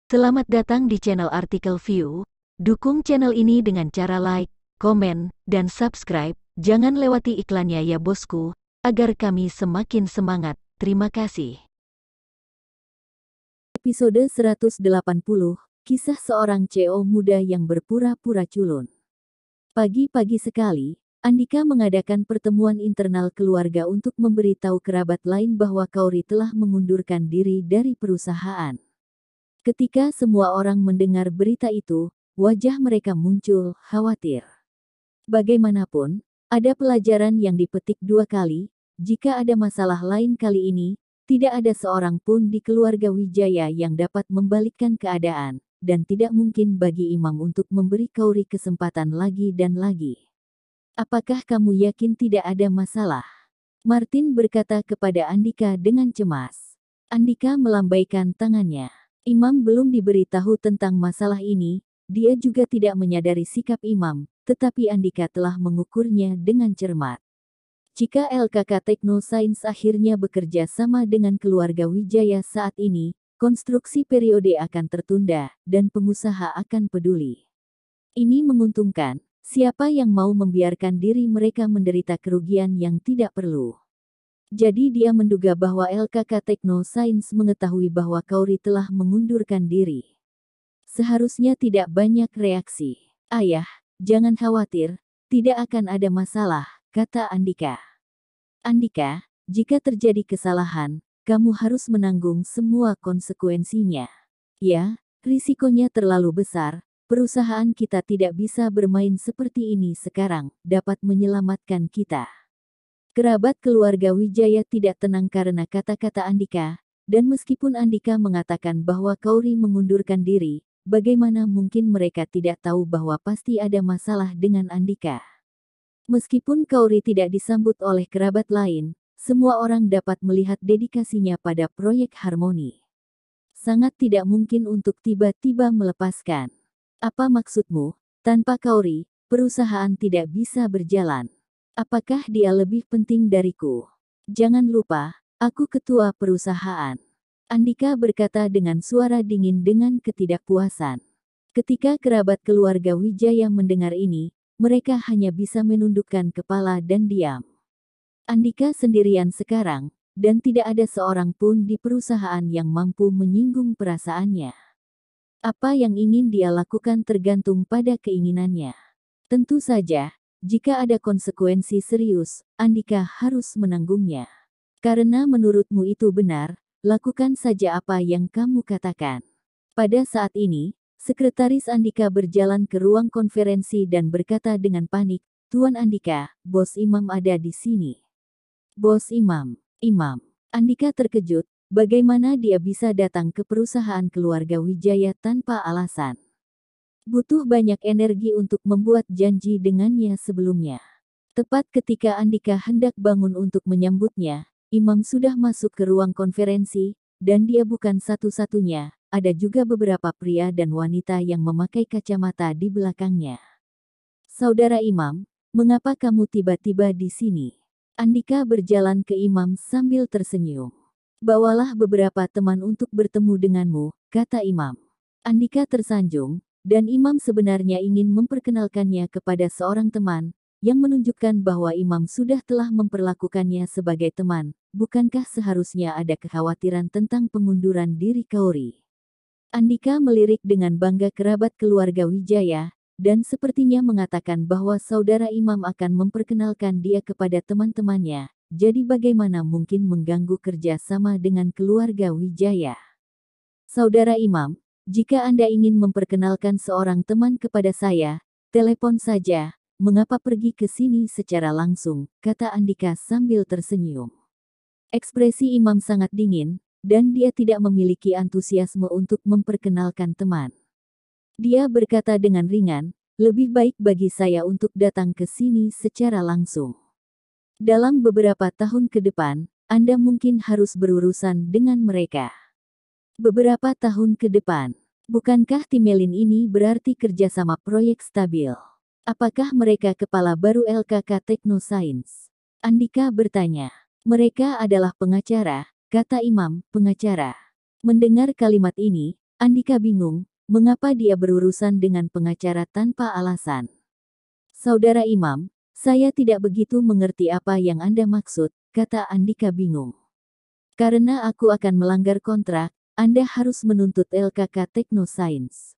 Selamat datang di channel Artikel View. Dukung channel ini dengan cara like, komen, dan subscribe. Jangan lewati iklannya ya bosku, agar kami semakin semangat. Terima kasih. Episode 180, Kisah seorang CEO muda yang berpura-pura culun. Pagi-pagi sekali, Andika mengadakan pertemuan internal keluarga untuk memberitahu kerabat lain bahwa Kauri telah mengundurkan diri dari perusahaan. Ketika semua orang mendengar berita itu, wajah mereka muncul khawatir. Bagaimanapun, ada pelajaran yang dipetik dua kali. Jika ada masalah lain kali ini, tidak ada seorang pun di keluarga Wijaya yang dapat membalikkan keadaan, dan tidak mungkin bagi Imam untuk memberi Kauri kesempatan lagi dan lagi. Apakah kamu yakin tidak ada masalah? Martin berkata kepada Andika dengan cemas. Andika melambaikan tangannya. Imam belum diberitahu tentang masalah ini, dia juga tidak menyadari sikap Imam, tetapi Andika telah mengukurnya dengan cermat. Jika LKK Teknosains akhirnya bekerja sama dengan keluarga Wijaya saat ini, konstruksi periode akan tertunda, dan pengusaha akan peduli. Ini menguntungkan. Siapa yang mau membiarkan diri mereka menderita kerugian yang tidak perlu? Jadi dia menduga bahwa LKK Teknosains mengetahui bahwa Kauri telah mengundurkan diri. Seharusnya tidak banyak reaksi. Ayah, jangan khawatir, tidak akan ada masalah, kata Andika. Andika, jika terjadi kesalahan, kamu harus menanggung semua konsekuensinya. Ya, risikonya terlalu besar. Perusahaan kita tidak bisa bermain seperti ini sekarang, dapat menyelamatkan kita. Kerabat keluarga Wijaya tidak tenang karena kata-kata Andika, dan meskipun Andika mengatakan bahwa Kauri mengundurkan diri, bagaimana mungkin mereka tidak tahu bahwa pasti ada masalah dengan Andika. Meskipun Kauri tidak disambut oleh kerabat lain, semua orang dapat melihat dedikasinya pada proyek Harmoni. Sangat tidak mungkin untuk tiba-tiba melepaskan. Apa maksudmu? Tanpa Kauri, perusahaan tidak bisa berjalan. Apakah dia lebih penting dariku? Jangan lupa, aku ketua perusahaan. Andika berkata dengan suara dingin dengan ketidakpuasan. Ketika kerabat keluarga Wijaya mendengar ini, mereka hanya bisa menundukkan kepala dan diam. Andika sendirian sekarang, dan tidak ada seorang pun di perusahaan yang mampu menyinggung perasaannya. Apa yang ingin dia lakukan tergantung pada keinginannya. Tentu saja, jika ada konsekuensi serius, Andika harus menanggungnya. Karena menurutmu itu benar, lakukan saja apa yang kamu katakan. Pada saat ini, Sekretaris Andika berjalan ke ruang konferensi dan berkata dengan panik, "Tuan Andika, Bos Imam ada di sini." Bos Imam, Imam. Andika terkejut. Bagaimana dia bisa datang ke perusahaan keluarga Wijaya tanpa alasan? Butuh banyak energi untuk membuat janji dengannya sebelumnya. Tepat ketika Andika hendak bangun untuk menyambutnya, Imam sudah masuk ke ruang konferensi, dan dia bukan satu-satunya, ada juga beberapa pria dan wanita yang memakai kacamata di belakangnya. Saudara Imam, mengapa kamu tiba-tiba di sini? Andika berjalan ke Imam sambil tersenyum. Bawalah beberapa teman untuk bertemu denganmu, kata Imam. Andika tersanjung, dan Imam sebenarnya ingin memperkenalkannya kepada seorang teman, yang menunjukkan bahwa Imam sudah telah memperlakukannya sebagai teman. Bukankah seharusnya ada kekhawatiran tentang pengunduran diri Kauri? Andika melirik dengan bangga kerabat keluarga Wijaya, dan sepertinya mengatakan bahwa saudara Imam akan memperkenalkan dia kepada teman-temannya. Jadi bagaimana mungkin mengganggu kerja sama dengan keluarga Wijaya? Saudara Imam, jika Anda ingin memperkenalkan seorang teman kepada saya, telepon saja. Mengapa pergi ke sini secara langsung, kata Andika sambil tersenyum. Ekspresi Imam sangat dingin, dan dia tidak memiliki antusiasme untuk memperkenalkan teman. Dia berkata dengan ringan, lebih baik bagi saya untuk datang ke sini secara langsung. Dalam beberapa tahun ke depan, Anda mungkin harus berurusan dengan mereka. Beberapa tahun ke depan, bukankah Timelin ini berarti kerjasama proyek stabil? Apakah mereka kepala baru LKK Teknosains? Andika bertanya. Mereka adalah pengacara, kata Imam, pengacara. Mendengar kalimat ini, Andika bingung, mengapa dia berurusan dengan pengacara tanpa alasan. Saudara Imam, saya tidak begitu mengerti apa yang Anda maksud, kata Andika bingung. Karena aku akan melanggar kontrak, Anda harus menuntut LKK Teknosains.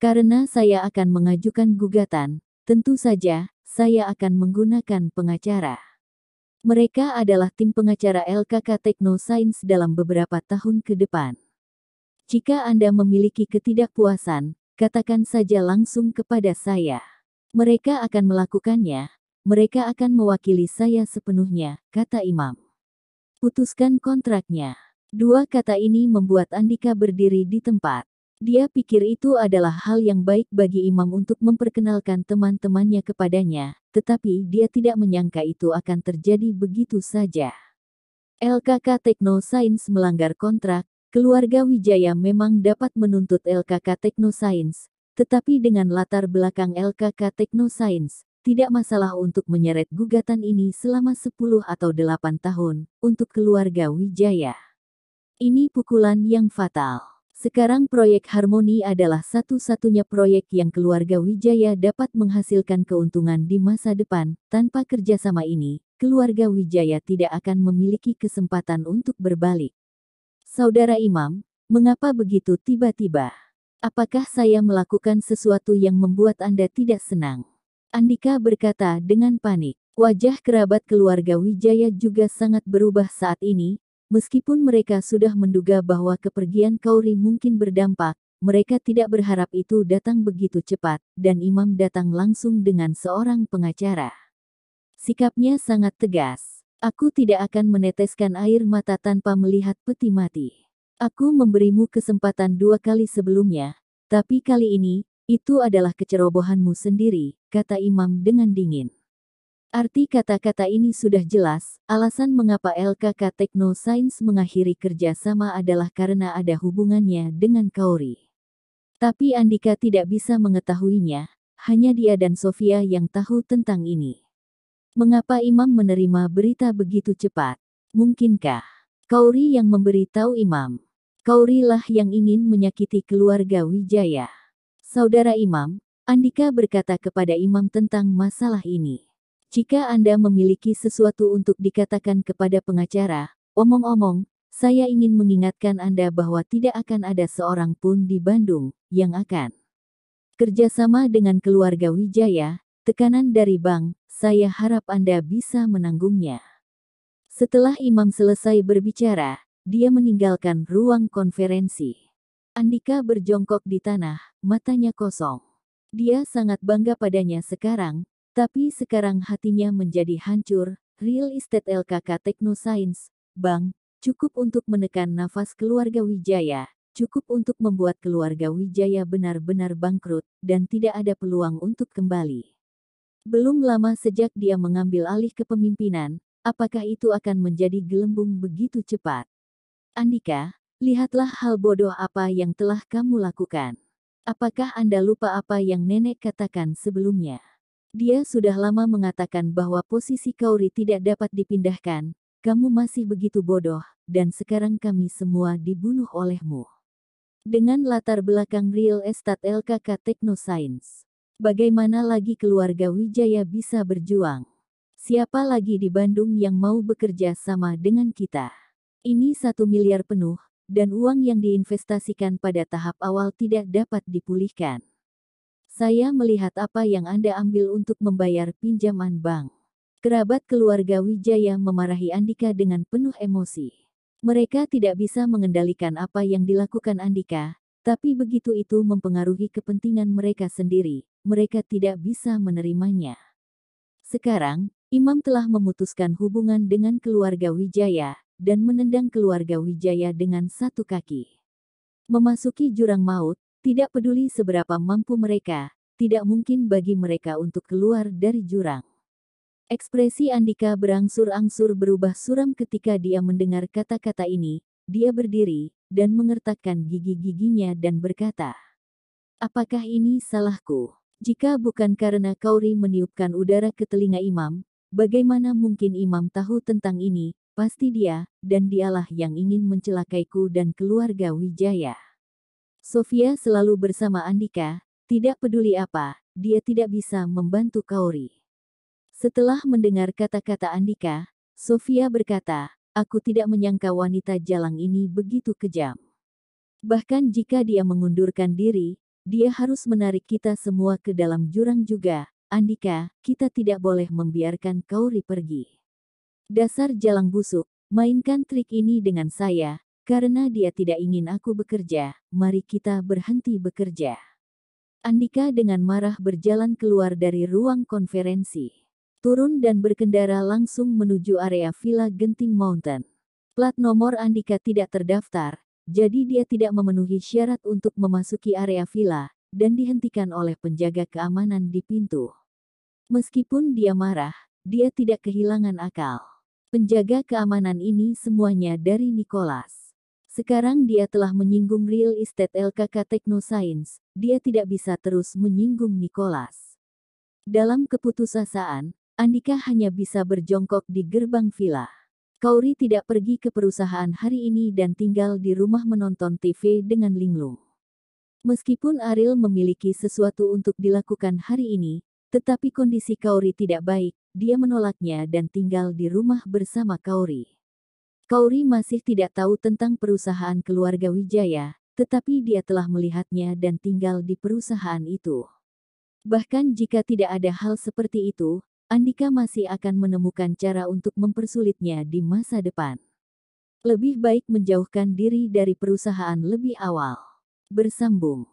Karena saya akan mengajukan gugatan, tentu saja, saya akan menggunakan pengacara. Mereka adalah tim pengacara LKK Teknosains dalam beberapa tahun ke depan. Jika Anda memiliki ketidakpuasan, katakan saja langsung kepada saya. Mereka akan melakukannya, mereka akan mewakili saya sepenuhnya, kata Imam. Putuskan kontraknya. Dua kata ini membuat Andika berdiri di tempat. Dia pikir itu adalah hal yang baik bagi Imam untuk memperkenalkan teman-temannya kepadanya, tetapi dia tidak menyangka itu akan terjadi begitu saja. LKK Teknosains melanggar kontrak, keluarga Wijaya memang dapat menuntut LKK Teknosains, tetapi dengan latar belakang LKK Teknosains, tidak masalah untuk menyeret gugatan ini selama 10 atau 8 tahun, untuk keluarga Wijaya. Ini pukulan yang fatal. Sekarang proyek Harmoni adalah satu-satunya proyek yang keluarga Wijaya dapat menghasilkan keuntungan di masa depan. Tanpa kerjasama ini, keluarga Wijaya tidak akan memiliki kesempatan untuk berbalik. Saudara Imam, mengapa begitu tiba-tiba? Apakah saya melakukan sesuatu yang membuat Anda tidak senang? Andika berkata dengan panik. Wajah kerabat keluarga Wijaya juga sangat berubah saat ini. Meskipun mereka sudah menduga bahwa kepergian Kauri mungkin berdampak, mereka tidak berharap itu datang begitu cepat, dan Imam datang langsung dengan seorang pengacara. Sikapnya sangat tegas. Aku tidak akan meneteskan air mata tanpa melihat peti mati. Aku memberimu kesempatan 2 kali sebelumnya, tapi kali ini, itu adalah kecerobohanmu sendiri, kata Imam dengan dingin. Arti kata-kata ini sudah jelas, alasan mengapa LKK Teknosains mengakhiri kerjasama adalah karena ada hubungannya dengan Kauri. Tapi Andika tidak bisa mengetahuinya, hanya dia dan Sofia yang tahu tentang ini. Mengapa Imam menerima berita begitu cepat? Mungkinkah Kauri yang memberi tahu Imam? Kauri lah yang ingin menyakiti keluarga Wijaya. Saudara Imam, Andika berkata kepada Imam tentang masalah ini. Jika Anda memiliki sesuatu untuk dikatakan kepada pengacara, omong-omong, saya ingin mengingatkan Anda bahwa tidak akan ada seorang pun di Bandung yang akan kerjasama dengan keluarga Wijaya. Tekanan dari bank, saya harap Anda bisa menanggungnya. Setelah Imam selesai berbicara, dia meninggalkan ruang konferensi. Andika berjongkok di tanah, matanya kosong. Dia sangat bangga padanya sekarang. Tapi sekarang hatinya menjadi hancur. Real estate LKK Teknosains, Bang, cukup untuk menekan nafas keluarga Wijaya, cukup untuk membuat keluarga Wijaya benar-benar bangkrut, dan tidak ada peluang untuk kembali. Belum lama sejak dia mengambil alih kepemimpinan, apakah itu akan menjadi gelembung begitu cepat? Andika, lihatlah hal bodoh apa yang telah kamu lakukan. Apakah Anda lupa apa yang nenek katakan sebelumnya? Dia sudah lama mengatakan bahwa posisi Kauri tidak dapat dipindahkan. Kamu masih begitu bodoh, dan sekarang kami semua dibunuh olehmu. Dengan latar belakang real estate LKK Teknosains, bagaimana lagi keluarga Wijaya bisa berjuang? Siapa lagi di Bandung yang mau bekerja sama dengan kita? Ini 1 miliar penuh, dan uang yang diinvestasikan pada tahap awal tidak dapat dipulihkan. Saya melihat apa yang Anda ambil untuk membayar pinjaman bank. Kerabat keluarga Wijaya memarahi Andika dengan penuh emosi. Mereka tidak bisa mengendalikan apa yang dilakukan Andika, tapi begitu itu mempengaruhi kepentingan mereka sendiri, mereka tidak bisa menerimanya. Sekarang, Imam telah memutuskan hubungan dengan keluarga Wijaya, dan menendang keluarga Wijaya dengan 1 kaki. Memasuki jurang maut. Tidak peduli seberapa mampu mereka, tidak mungkin bagi mereka untuk keluar dari jurang. Ekspresi Andika berangsur-angsur berubah suram ketika dia mendengar kata-kata ini. Dia berdiri, dan mengertakkan gigi-giginya dan berkata, apakah ini salahku? Jika bukan karena Kauri meniupkan udara ke telinga Imam, bagaimana mungkin Imam tahu tentang ini? Pasti dia, dan dialah yang ingin mencelakaiku dan keluarga Wijaya. Sofia selalu bersama Andika, tidak peduli apa, dia tidak bisa membantu Kauri. Setelah mendengar kata-kata Andika, Sofia berkata, aku tidak menyangka wanita Jalang ini begitu kejam. Bahkan jika dia mengundurkan diri, dia harus menarik kita semua ke dalam jurang juga. Andika, kita tidak boleh membiarkan Kauri pergi. Dasar Jalang busuk, mainkan trik ini dengan saya, karena dia tidak ingin aku bekerja, mari kita berhenti bekerja. Andika dengan marah berjalan keluar dari ruang konferensi. Turun dan berkendara langsung menuju area Villa Genting Mountain. Plat nomor Andika tidak terdaftar, jadi dia tidak memenuhi syarat untuk memasuki area villa, dan dihentikan oleh penjaga keamanan di pintu. Meskipun dia marah, dia tidak kehilangan akal. Penjaga keamanan ini semuanya dari Nicholas. Sekarang dia telah menyinggung real estate LKK Technoscience, dia tidak bisa terus menyinggung Nicholas. Dalam keputusasaan, Andika hanya bisa berjongkok di gerbang villa. Kauri tidak pergi ke perusahaan hari ini dan tinggal di rumah menonton TV dengan linglung. Meskipun Ariel memiliki sesuatu untuk dilakukan hari ini, tetapi kondisi Kauri tidak baik, dia menolaknya dan tinggal di rumah bersama Kauri. Kauri masih tidak tahu tentang perusahaan keluarga Wijaya, tetapi dia telah melihatnya dan tinggal di perusahaan itu. Bahkan jika tidak ada hal seperti itu, Andika masih akan menemukan cara untuk mempersulitnya di masa depan. Lebih baik menjauhkan diri dari perusahaan lebih awal. Bersambung.